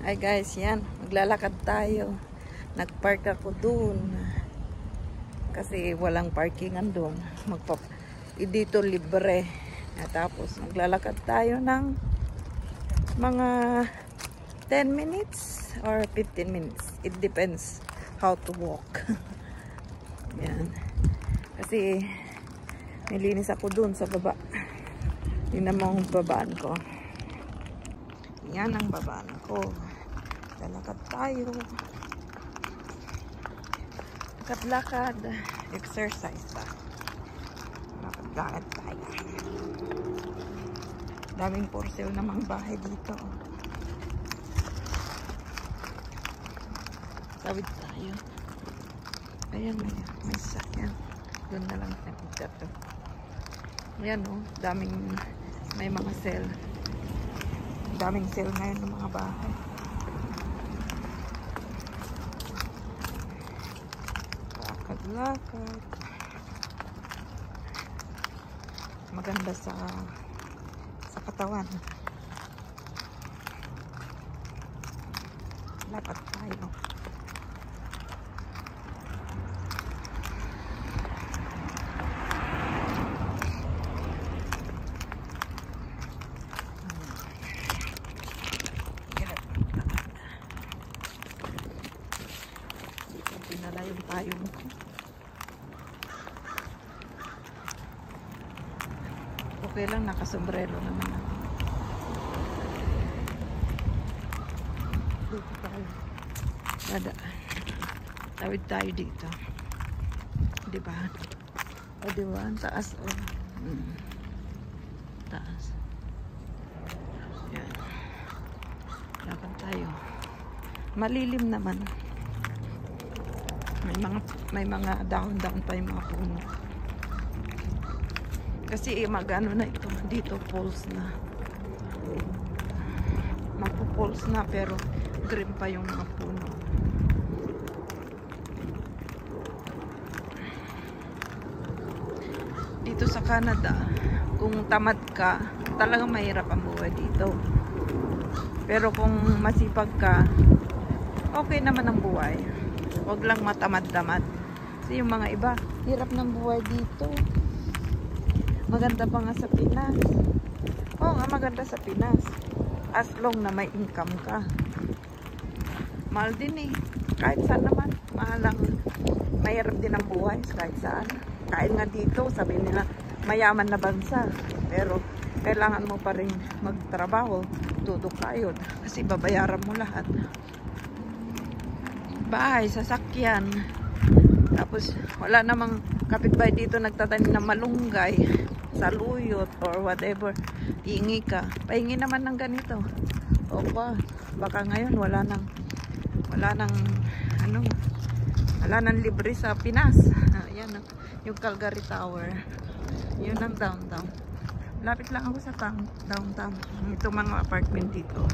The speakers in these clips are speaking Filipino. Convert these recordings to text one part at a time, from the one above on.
Hi guys, yan. Maglalakad tayo. Nagpark ako dun. Kasi walang parkingan dun. Dito libre. At tapos maglalakad tayo ng mga 10 minutes or 15 minutes. It depends how to walk. Yan. Kasi nilinis ako dun sa baba. Yun namang babaan ko. Yan ang babaan ko. Lalakad tayo. Lakad-lakad. Exercise ba? Lakad-lakad tayo. Daming for sale namang bahay dito. Tawid tayo. Ayan, may sakyan. Doon na lang sa to. Ayan o, daming may mga sale. Daming sale ngayon ng mga bahay. Lakad-lakad. Maganda sa katawan. Lakad tayo. Pinalayo tayo. Okay lang, nakasombrero naman ako. Dito tayo. Tawid tayo dito. Diba? O diba? Ang taas o. Taas. Yan. Lakad tayo. Malilim naman. May mga dahon-dahon pa yung mga puno. Kasi magano na ito. Dito poles na. Magpo-poles na pero green pa yung mga puno. Dito sa Canada, kung tamad ka, talagang mahirap ang buhay dito. Pero kung masipag ka, okay naman ang buhay. Huwag lang matamad-tamad. Kasi yung mga iba, hirap ng buhay dito. Maganda pa nga sa Pinas. Oo nga, maganda sa Pinas. As long na may income ka. Mahal din eh. Kahit saan naman. Mahal lang. Mahirap din ang buhay kahit saan. Kahit nga dito, sabi nila, mayaman na bansa. Pero kailangan mo pa rin magtrabaho. Tudok kayod. Kasi babayaran mo lahat. Bahay, sasakyan. Tapos wala namang kapitbahay dito nagtatanim ng malunggay, saluyot or whatever. Iingi ka. Pahingi naman ng ganito. Opa, baka ngayon wala nang libre sa Pinas. Ayan, yung Calgary Tower. Yun ang downtown. Lapit lang ako sa downtown. Itong mga apartment dito.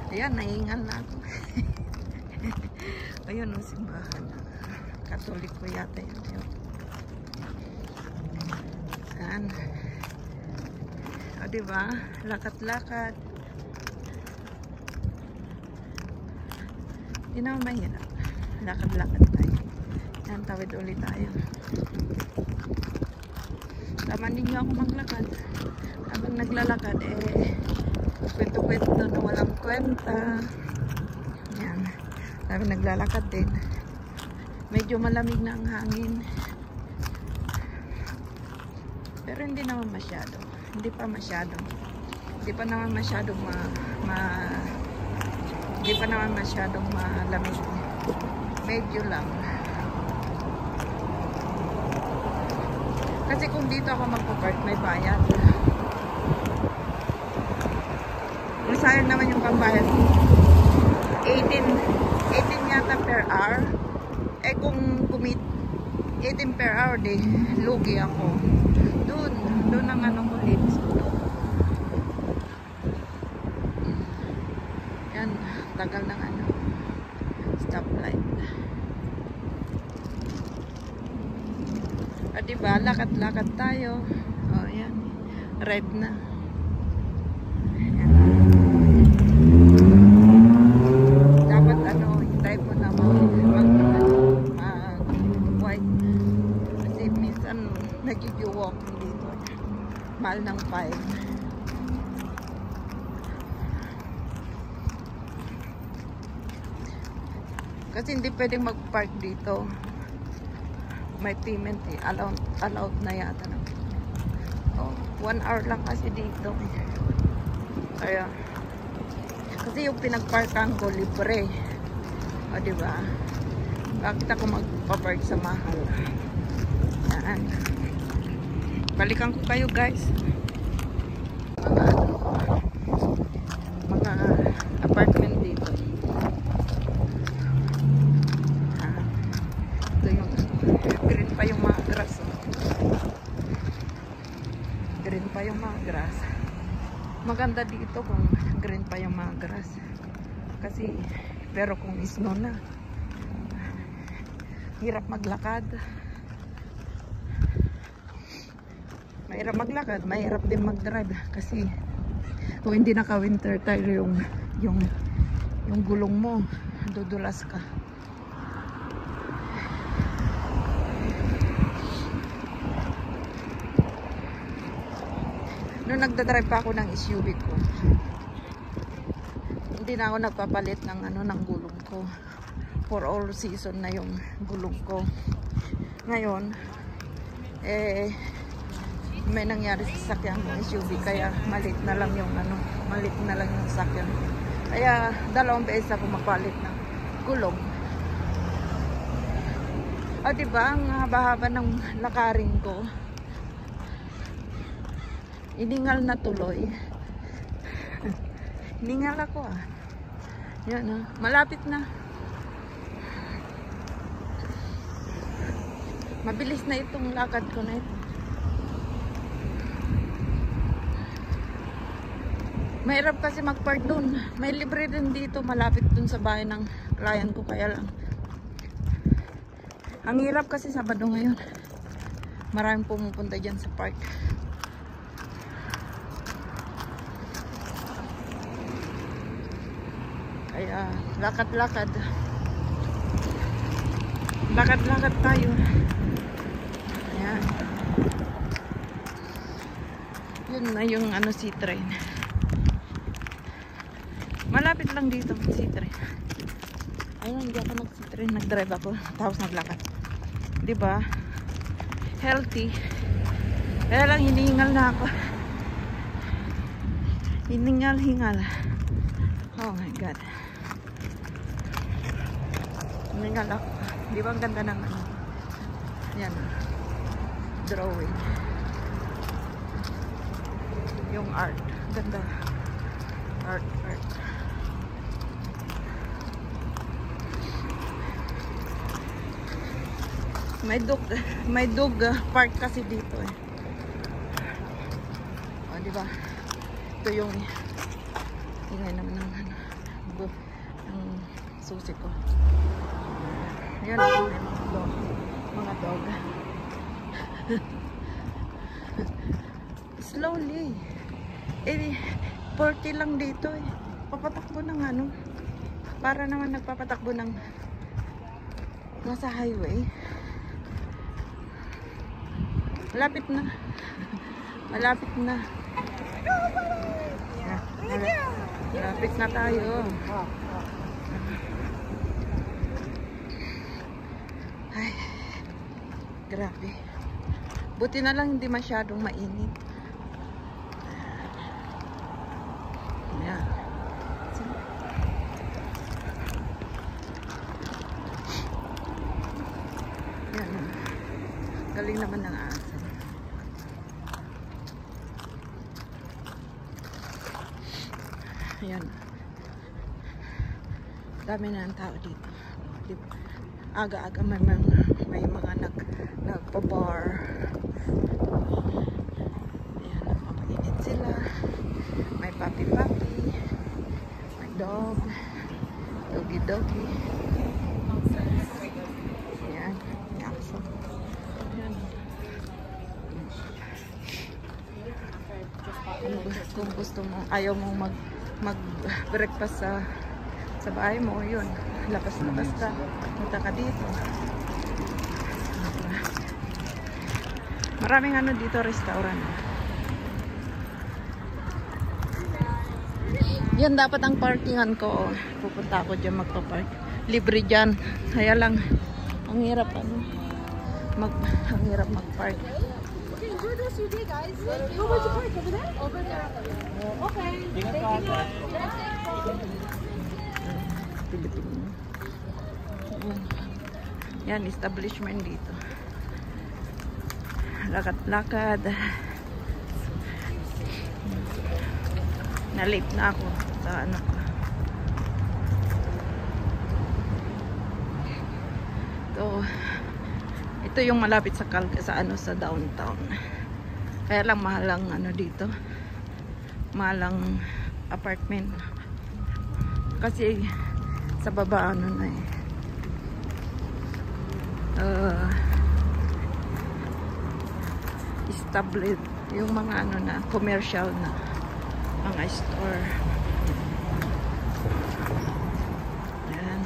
Ayan, nahingal na ako. Ayun, ang simbahan. Katolik ko yata yun. Ayan. O, diba? Lakad-lakad. Hindi naman mahirap. Lakad-lakad tayo. Ayan, tawid ulit tayo. Tama ninyo ako maglakad. Habang naglalakad, kwento-kwento na walang kwenta. Yan. Sabi naglalakad din. Medyo malamig na ang hangin. Pero hindi naman masyado. Hindi pa naman masyadong malamig. Medyo lang. Kasi kung dito ako magpo-park, may bayad. Sayang naman yung pambayad. 18 yata per hour. Kung 18 per hour, lugi ako. Doon ang anong ulit. Yan, tagal ng stoplight. Diba? Lakad-lakad tayo. Oh, yan. Red na. mahal ng 5. Kasi hindi pwedeng mag-park dito. May payment eh. Allowed na yata. Oh, 1 hour lang kasi dito. Kaya, kasi yung pinagparkan ko libre. O, diba? Bakit ako magpa-park sa mahal? Yan. Balikan ko kayo, guys. Mga apartment dito. Ito yung green pa yung mga grass. Green pa yung mga grass. Maganda dito kung green pa yung mga grass. Kasi, pero kung snow na, hirap maglakad. Mahirap maglakad, mahirap din mag-drive. Kasi, kung hindi naka-winter tire yung gulong mo, dudulas ka. Noong nagdadrive pa ako ng SUV ko, hindi na ako nagpapalit ng ng gulong ko. For all season na yung gulong ko. Ngayon, may nangyari sa sasakyan ng SUV, kaya malit na lang yung sasakyan. Kaya 2 beses ako magpalit ng gulong. O, diba, ang haba-haba ng lakarin ko. Iningal na tuloy. Iningal ako ah. Yan ah. Malapit na. Mabilis na itong lakad ko na ito. Mahirap kasi mag-park dun. May libre din dito. Malapit dun sa bahay ng client ko. Kaya lang. Ang hirap kasi Sabado ngayon. Maraming pumupunta dyan sa park. Kaya lakad-lakad. Lakad-lakad tayo. Ayan. Yun na yung sea train. Malapit lang dito sea train. Ayun, hindi ako nag-sea train. Nag-drive ako. Tapos naglakad. Diba? Healthy. Kaya lang hiningal na ako. Hiningal-hingal. Oh my God. Hiningal ako. Di ba ang ganda ng yan. Drawing. Yung art. Ganda. Art. May dog park kasi dito eh. O, di ba? Ito yung ingay naman ng susi ko. Ayan, mga dog. Slowly. 40 lang dito eh. Papatakbo ng para naman nagpapatakbo ng nasa highway. Malapit na. Malapit na. Malapit na tayo. Ay, grabe. Buti na lang hindi masyadong mainit. Ayan. Ayan. Galing naman ng aso. Ayan. Dami na ang tao dito. Aga-aga may mga nagpa-bar. Ayan, mapainit sila. May papi-papi. May dog. Doggy-doggy. Ayan. Aso. Ayan. Kung gusto mo, ayaw mong mag-breakfast sa bahay mo, yun. Labas-labas ka. Punta ka dito. Maraming dito, restaurant. Yan dapat ang parkingan ko. Pupunta ako dyan magpa-park. Libre dyan. Kaya lang, ang hirap ano. Ang hirap mag-park. Okay, enjoy the rest of your day, guys. How about you park over there? Over there. Okay. Thank you. Pilipino. Yan, establishment dito. Lakad-lakad. Na-late na ako sa ano ko. Ito yung malapit sa sa downtown. Kaya lang mahalang ano dito. Mahalang apartment. Kasi sa baba ano na eh. Established yung mga ano na commercial na mga store. Yan.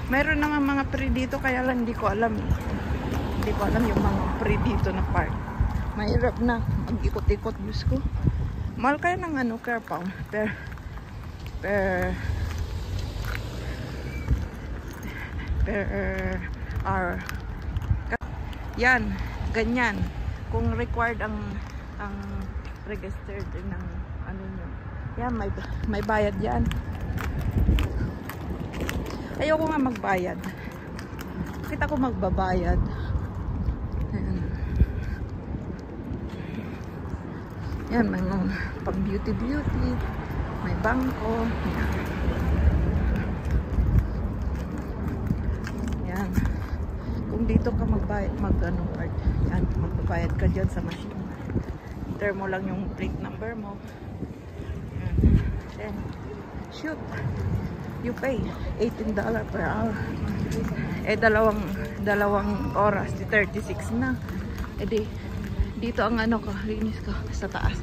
Mayroon naman mga free dito kaya lang hindi ko alam. Hindi ko alam yung mga free dito na park. Mahirap na mag-ikot-ikot bus ko. Mahal kaya ng ano per pound per hour. Yan, ganyan. Kung required ang registered ng ano nyo. Yan, may bayad yan. Ayoko nga magbayad. Bakit ako magbabayad? Ayan. Yan, may pang beauty. May bangko. Yan. Yan. Kung dito ka magbayad, yan, magbabayad ka dyan sa machine. Enter mo lang yung plate number mo. Yan. Then, shoot. You pay $18 per hour. Eh, dalawang oras, 36 na. Eh, dito ang ano ko, linis ko sa taas.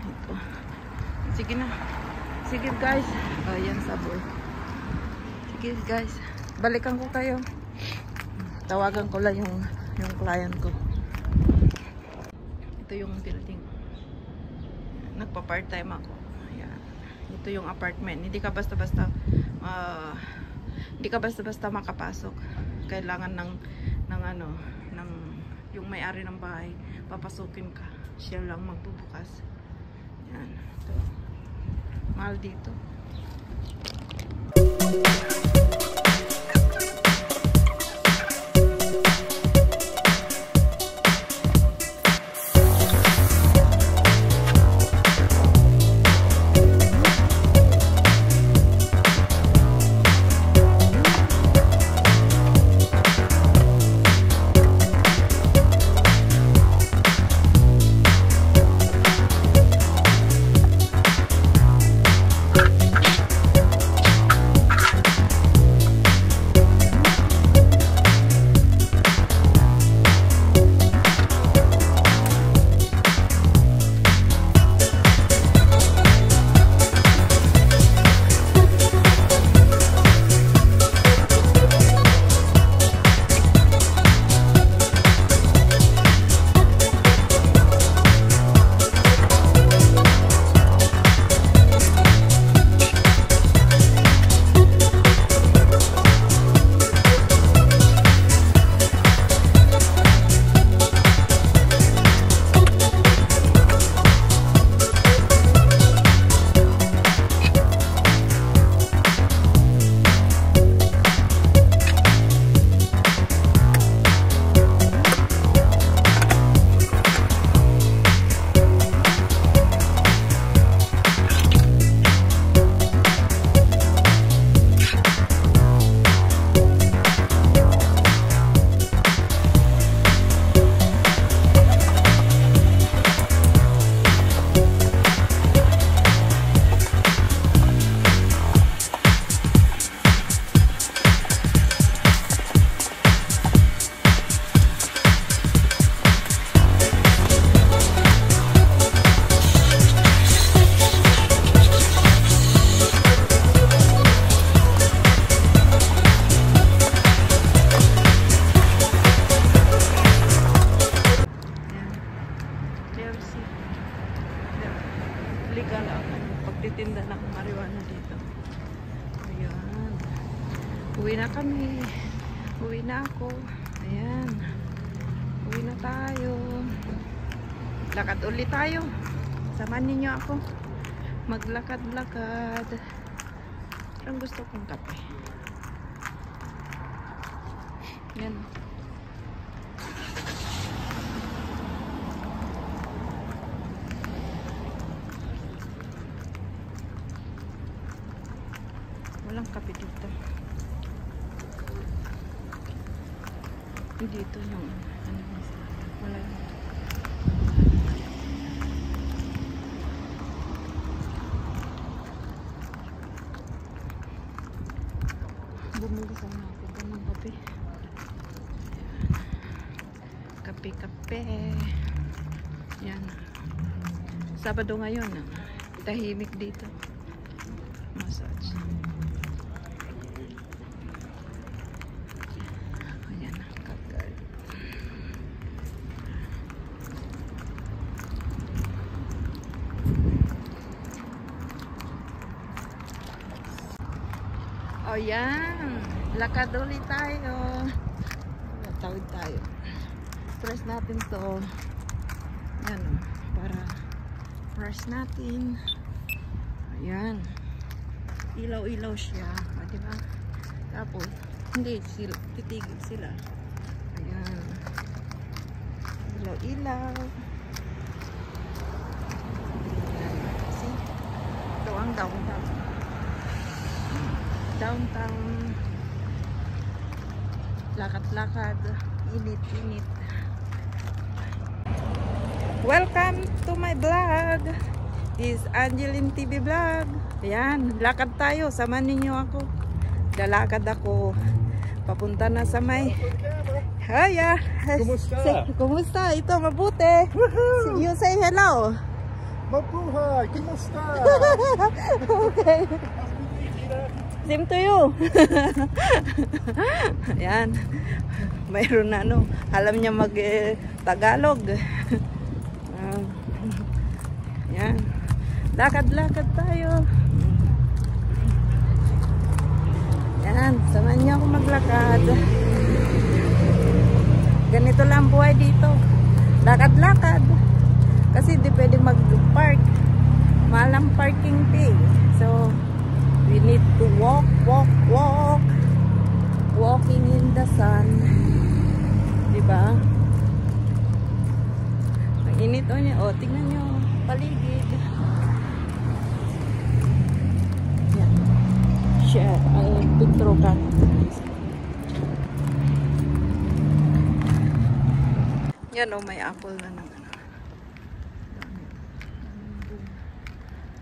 Ito. Sige na. Sige guys. Ayan, sabor. Sige guys. Balikan ko kayo. Tawagan ko lang yung client ko. Ito yung building. Nagpa-part-time ako. Ayan. Ito yung apartment. Hindi ka basta-basta makapasok. Kailangan ng yung may-ari ng bahay, papasukin ka. Siya lang magbubukas. Yan. Ito. Mahal dito. TLC. Legal ang pagtitinda ng marijuana dito. Ayan. Uwi na kami. Uwi na ako. Ayan. Uwi na tayo. Lakad ulit tayo. Samahan ninyo ako. Maglakad-lakad. Ang gusto kong kape. Yan. Walang kape dito. Dito yung ano, wala yung bumili sana ako ng kape. Kape-kape. Yan. Sabado ngayon. Tahimik dito. Massage. Ayan. Kagad. O yan. Lakad ulit tayo. Tawid tayo. Press natin to. Yan o. Para press natin. Ayan. Ilaw-ilaw siya. O, diba? Tapos, hindi sila. Titigil sila. Ayan. Ilaw-ilaw. See? Ito ang downtown. Downtown. Lakad-lakad. Init-init. Welcome to my vlog. This is Angeline TV Vlog. Ayan, lakad tayo. Samahan ninyo ako. Lalakad ako. Papunta na sa may... Hiya! Kumusta? Kumusta? Ito, mabuti. You say hello. Mabuhay! Kumusta? Okay. Same to you. Ayan. Mayroon na ano. Alam niya mag-Tagalog. Ayan. Lakad-lakad tayo. Ayan. Samahan niyo ako maglakad. Ganito lang buhay dito. Lakad-lakad. Kasi di pwede mag-park. Mahal ang parking fee. So, we need to walk. Walking in the sun. Diba? Ang init o niya. O, tingnan nyo. Paligid. Yan. Siya. Ay, picture ka. Yan o, may apple na naman.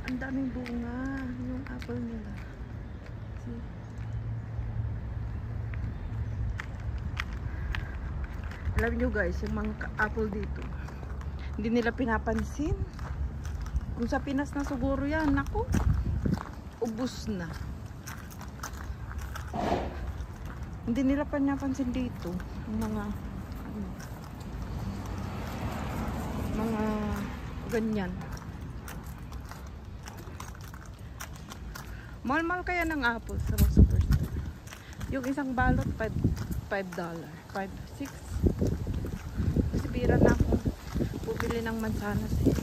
Ang daming bunga. Yung apple nila. See? Alam nyo guys, yung mga apple dito, hindi nila pinapansin. Kung sa Pinas na siguro yan, naku, ubus na. Hindi nila pinapansin dito. Yung mga, ano, mga ganyan. Mahal-mahal kaya ng apple sa mga superstore. Yung isang balot, $5. 5, 6. Kasi bira na ako bumili ng mansanas eh.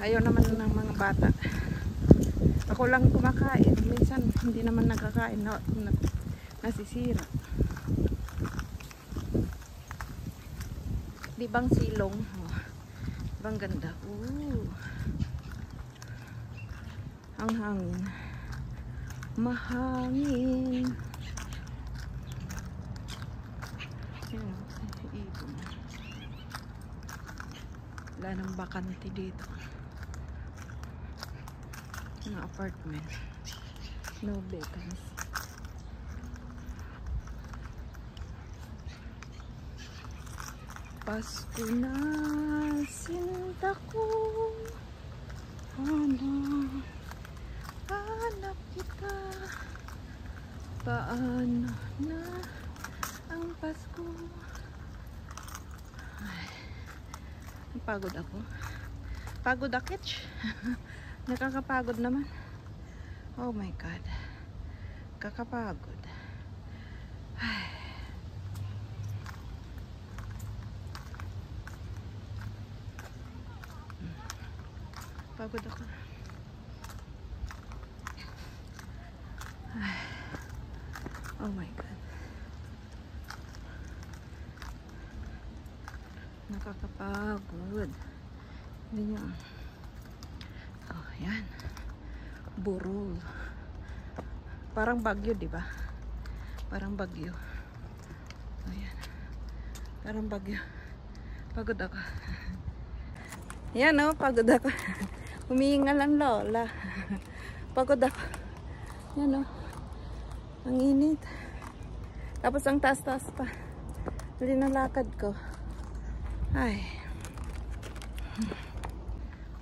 Ayaw naman ng mga bata. Ako lang kumakain. Minsan hindi naman nakakain. Nasisira. Di bang silong? Oh, bang ganda. Ooh. Ang hangin. Mahangin. Yan, ibon. Wala nang bakante dito. Mga apartment. No vacancy. Pasko na, sinta ko. Hanap kita. Paano na ang Pasko? Ay, Pagod ako. Pagod akit. Nakakapagod naman. Oh my God. Kakapagod. Ay. Pagod ako. Ay. Oh my God. Nakakapagod. Hindi nyo. Oh, yan. Burol. Parang bagyo, di ba? Parang bagyo. Ayan. Parang bagyo. Pagod ako. Yan o, pagod ako. Humihingal ang lola. Pagod ako. Yan o. Ang init. Tapos ang taas-taas pa. Huli na lakad ko. Ay.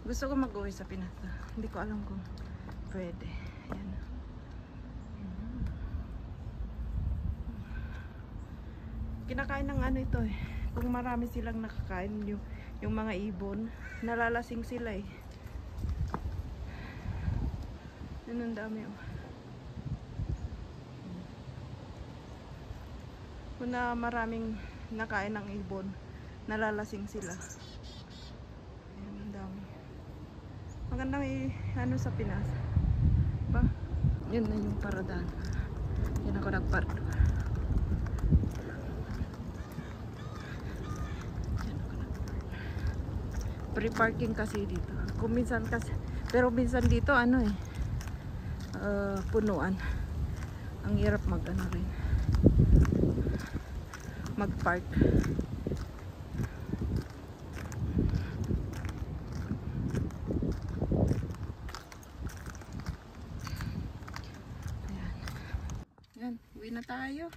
Gusto ko mag-uwi sa Pinas. Hindi ko alam kung pwede. Yan. Kinakain ng ano ito eh. Kung marami silang nakakain yung mga ibon, nalalasing sila eh. Yan ang dami oh. Kung na maraming nakain ng ibon, nalalasing sila. Yan ang dami. Maganda may ano sa Pinas. Ba? Yun na yung paradan. Yan ako nagpark. Free parking kasi dito. Kung minsan kasi, pero minsan dito ano eh, punuan. Ang hirap mag ano rin, mag-park. Ayan. Ayan, uwi na tayo.